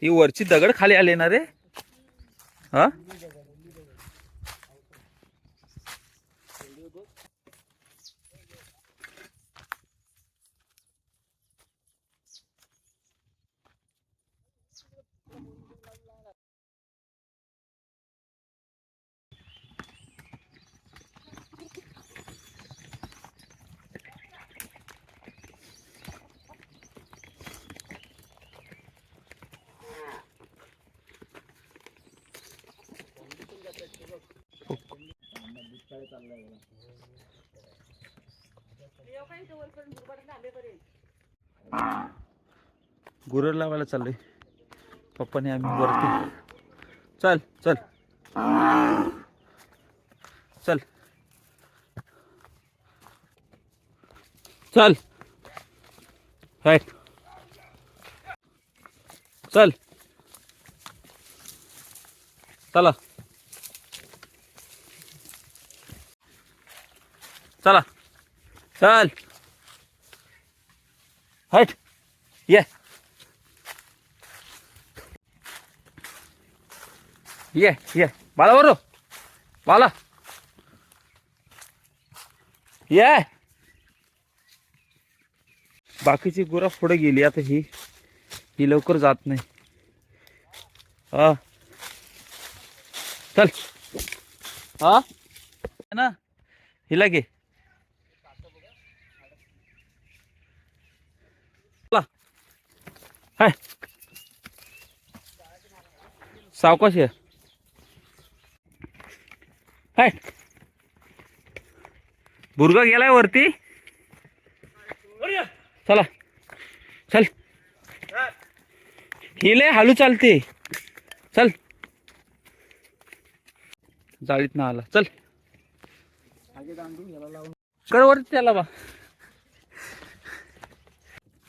ही वरची दगड खाली आले ना रे. हा गुरं लावायला चाललोय पप्पाने आम्ही वरती. चल चल चल चल हाय चल चला चला चल हट ये ये बाला बरो बाला ये. बाकीची गुरा पुढे गेली आता ही लवकर जात नाही. हा चल हा ना हिला घे. हाय सावकाश आहे. हाय बुरगा गेलाय वरती. चला चल हिले हालू चालते. चल जाळीत ना आला. चल कर वरती त्याला बा.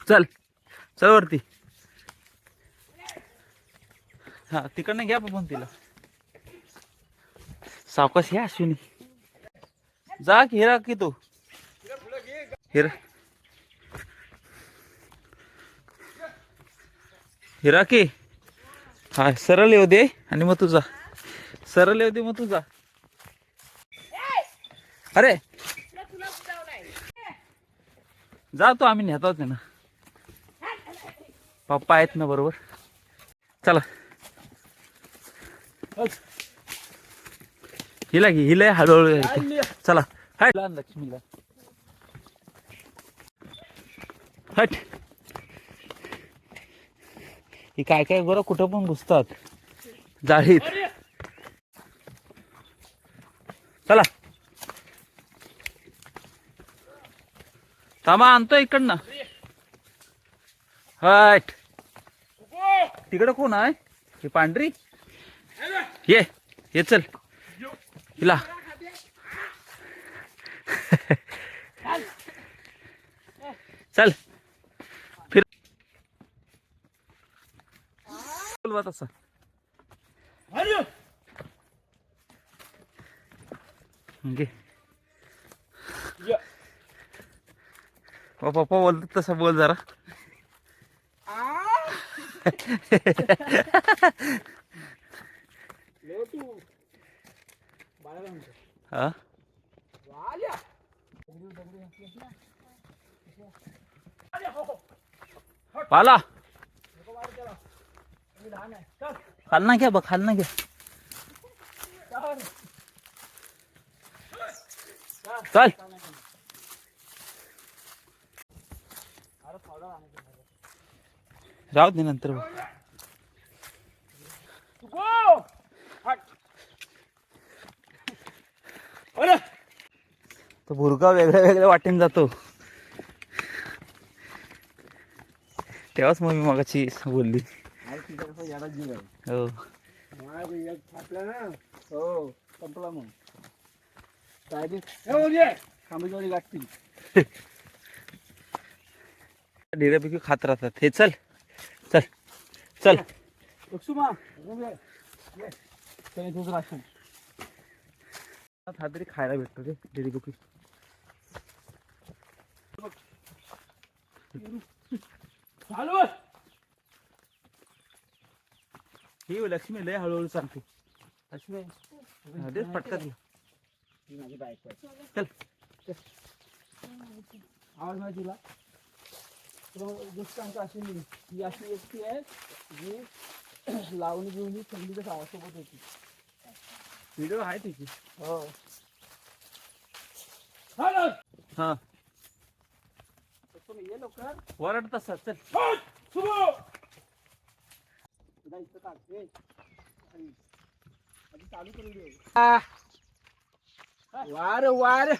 चल चल वरती. हा तिकडनं घ्या पण तिला सावकाश या अश्विनी. जा की हिरा की तू हिरा हिरा की. हा सरळ येऊ दे आणि मग तुझा सरळ येऊ दे मग तुझा. अरे जा तू आम्ही नेतो ना पप्पा आहेत ना बरोबर. चला हिला घे हिला हळूहळू. चला हाय लक्ष्मीला हट. ही काय काय बरं कुठं पण घुसतात जाळीत. चला थांबा आणतो इकडनं. हट तिकडं कोण आहे ही पांढरी. ये चल हिला. चल फिर तसा. घे पप्पा बोलतात तसं बोल जरा. हा पाला खाल ना घ्या बघ खाल ना घ्या. चल राहू दे नंतर तो भुरगा वेगळ्या वेगळ्या वाटेने जातो. तेव्हाच मग मी मगाची बोलली. हो हो संपला मग ढेऱ्यापैकी खात राहतात हे. चल चल चल हा तरी खायला भेटतो रे ढेऱ्यापैकी. ही लक्ष्मी लय हळूहळू चालते. लक्ष्मी देच फटका दिला. ही माझी बायको आहे. चल आवाज माहिती तुला गोष्ट आमची अशी नाही. ही अशी व्यक्ती आहे जी लावणी घेऊन ही थंडीच्या आवाजसोबत होती. व्हिडिओ आहे तिची. हो हा तुम्ही ये लवकर. वरड तसा. चल तुला इथं टाक. आधी चालू करून दे. वार वार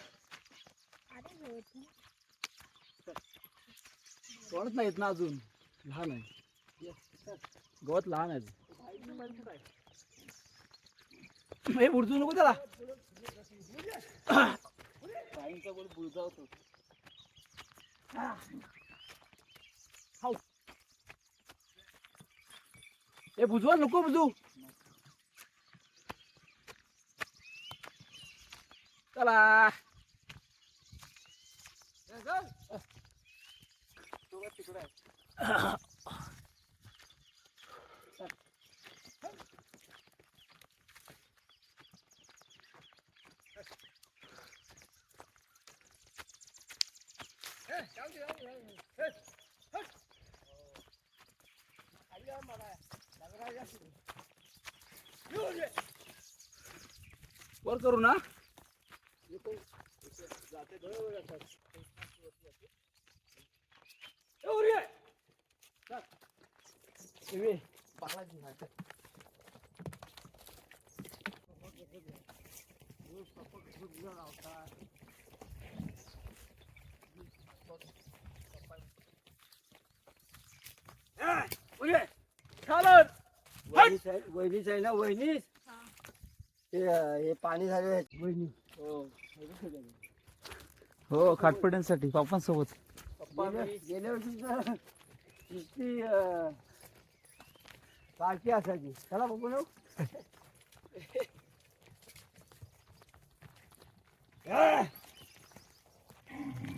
कोणच नाहीत ना अजून. लहान आहे गवत लहान आहे. हे बुडजू नको त्याला. पाणीचा गोड बुडजावतो. खाऊ हे बुजवा नको बुजू. चला तिकडे वर करू ना. वहिनीच आहे ना वहिनीच हे पाणी झाले वहिनी हो खाटपड्यांसाठी पापांसोबत. गेल्या वर्षी तर नुसती पार्टी असायची. चला बघू ना.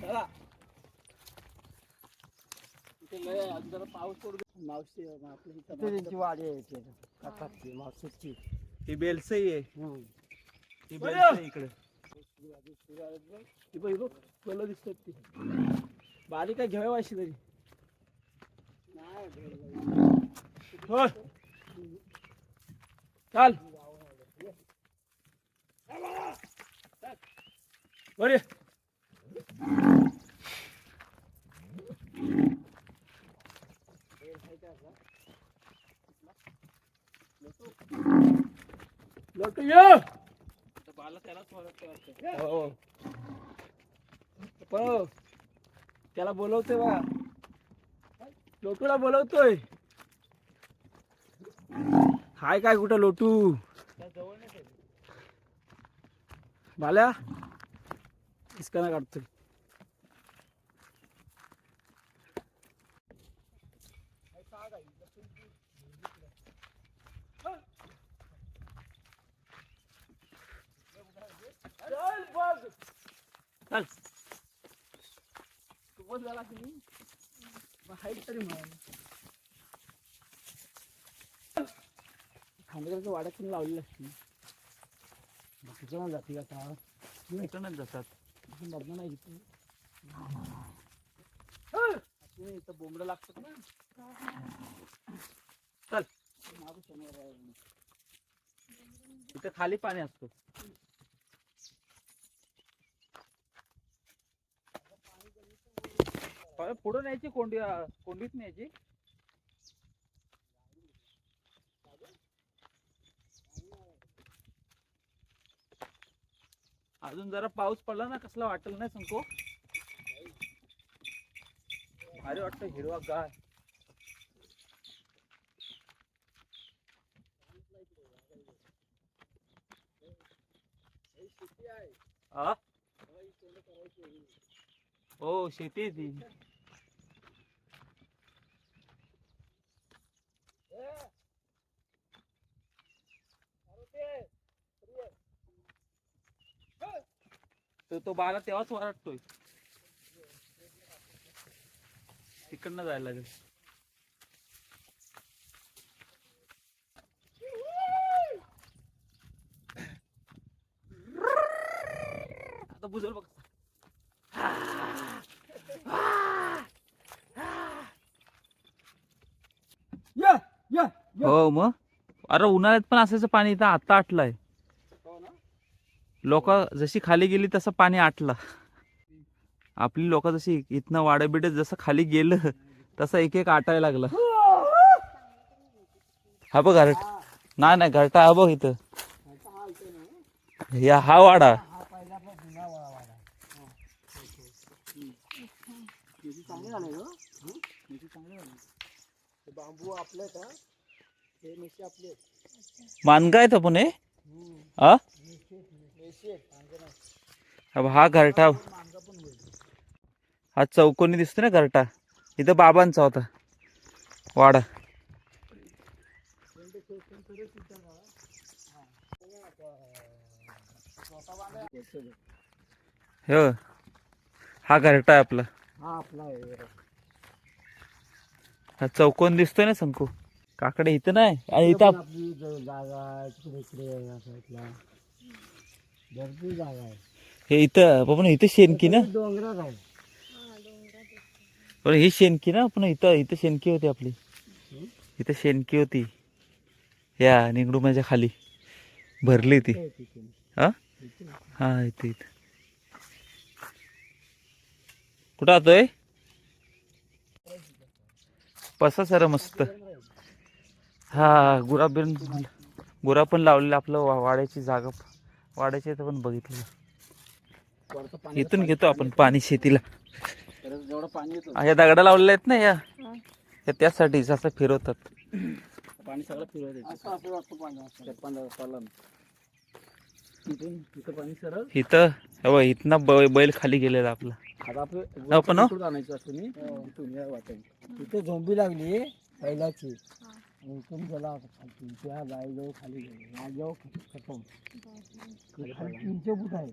चला इथे लय आज जरा पाऊस पडू दे. मावशी आपली तिथे त्यांची वाडी आहे इथे. काकाची मावशीची. ही बेलसई आहे. हम्म. ही बेलसई इकडे. ती बघ फुलं दिसतात ती. बारीक काय घ्यावी वाशी तरी. हो चाल वर ये. लोटू ये. बाला त्यालाच वाटतं. हो पण त्याला बोलवतोय बघा. लोटूला बोलवतोय. हाय काय कुठं लोटू. बाल्या इसकाना काढतोय. चल खूपच झाला की हाईट तरी म्हण. खांदेकरच्या वाड्यात पण लावलेलं असते. बाकीच्या जाती का इकडनंच जातात. बदना नाही इथं. इथं बोंबडं लागतात ना. चल मागं शनिवार आहे. इथं खाली पाणी असतं. पुढे न्यायची कोंडीत न्यायची. अजून जरा पाऊस पडला ना कसला वाटेल नाही संको. अरे वाटतं हिरवा गाय. हो शेती आहे ती. तो बाला तेव्हाच वाटतोय. तिकडनं जायला लागेल. बुजवलं बघ. या या हो मग अरे उन्हाळ्यात पण असायचं पाणी इथं आता आटलंय. हो ना. लोक जशी खाली गेली तसं पाणी आटलं. आपली लोक जशी इथनं वाड्याबिड्यात जसं खाली गेलं तसं एक एक आटायला लागलं. हा बघ घरट नाही नाही घरटा हा बघ इथं या हा वाडा. हा पहिला पण जुना वाडा आहे. मेथी चांगली झाली ग. मेथी चांगली झाली. ते बांबू आपले का हे मेशी आपले. मानगा आहे पण हे हा मेशी अब हा घरटा मांगा पण होईल. हा चौकोनी दिसतो ना घरटा. इथं बाबांचा होता वाडा. हो हा घरटा आहे आपला. हा आपला आहे. हा चौकोन दिसतोय ना शंकू. काकडे इथं नाही आणि इकडे इथं पण आपली जागा आहे. तिकडे इकडे आहे या साईडला भरपूर जागा आहे. हे इथं पण इथं शेणकी ना. डोंगरात आहे. पण ही शेणकी ना पण इथं इथं शेणकी होती आपली. इथं शेणकी होती या निगडुमाच्या खाली भरली ती. हा हा इथे इथं कुठं आतोय पसा सर मस्त. हा गुरा पण लावलेलं आपलं वाड्याची जागा. वाड्याच्या इथं पण बघितलं. वरचं पाणी इथून घेतो आपण पाणी शेतीला. परत जेवढं पाणी येतं ह्या दगडा लावलेल्या आहेत ना या त्यासाठीच असं फिरवतात. पाणी सगळं फिरवायचं. असं असं जातं पाणी असं. पालन तिथं पाणी सरळ. इथं इथनं बैल खाली गेलेला आपला. आता आपण आपलं आणायचं असतं मी तिथून या वाटेने. इथे झोंबी लागली पहिल्याची आणि इथून गेला खाली. त्या जायजवळ खाली गेली. माझ्यावर खतम. खाली 300 फूट आहे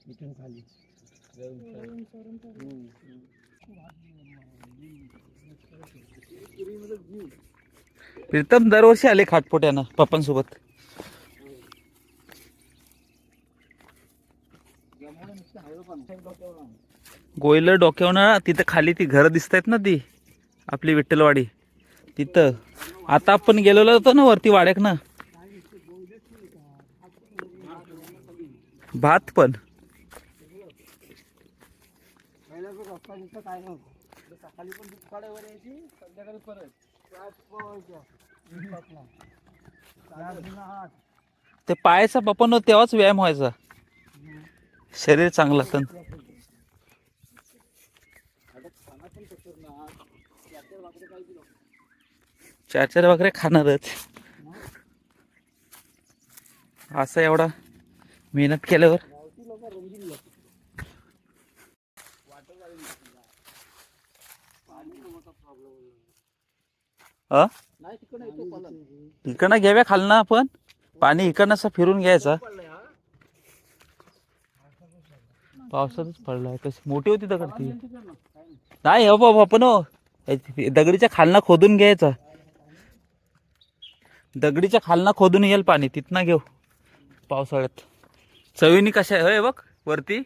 इथून खाली. प्रीतम दरवर्षी आले खाटपोट्यानं पप्पांसोबत. गोयलं डोक्यावर तिथं खाली ती घरं दिसत आहेत ना ती आपली विठ्ठलवाडी तिथं. आता आपण गेलेलो होतो ना वरती वाड्याक ना. भात पण पहिला जो रस्ता तिथं काय नव्हतं. सकाळी पण दुपाड्यावर यायची संध्याकाळी परत ते पायाचा पप्पा तेव्हाच व्यायाम व्हायचा. शरीर चांगलं असतं. चार चार भाकरे खाणारच. असं एवढा मेहनत केल्यावर नाही तिकडे येतो पालन. इकडनं घ्याव्या खालना आपण पाणी इकडनं असं फिरून घ्यायचा. पावसातच पडलाय. कशी मोठी होती दगड ती. नाही हो बाबा पण दगडीच्या खालना खोदून घ्यायचा. दगडीच्या खालना खोदून येईल पाणी तिथनं घेऊ पावसाळ्यात. चवीनी कशा आहे बघ वरती.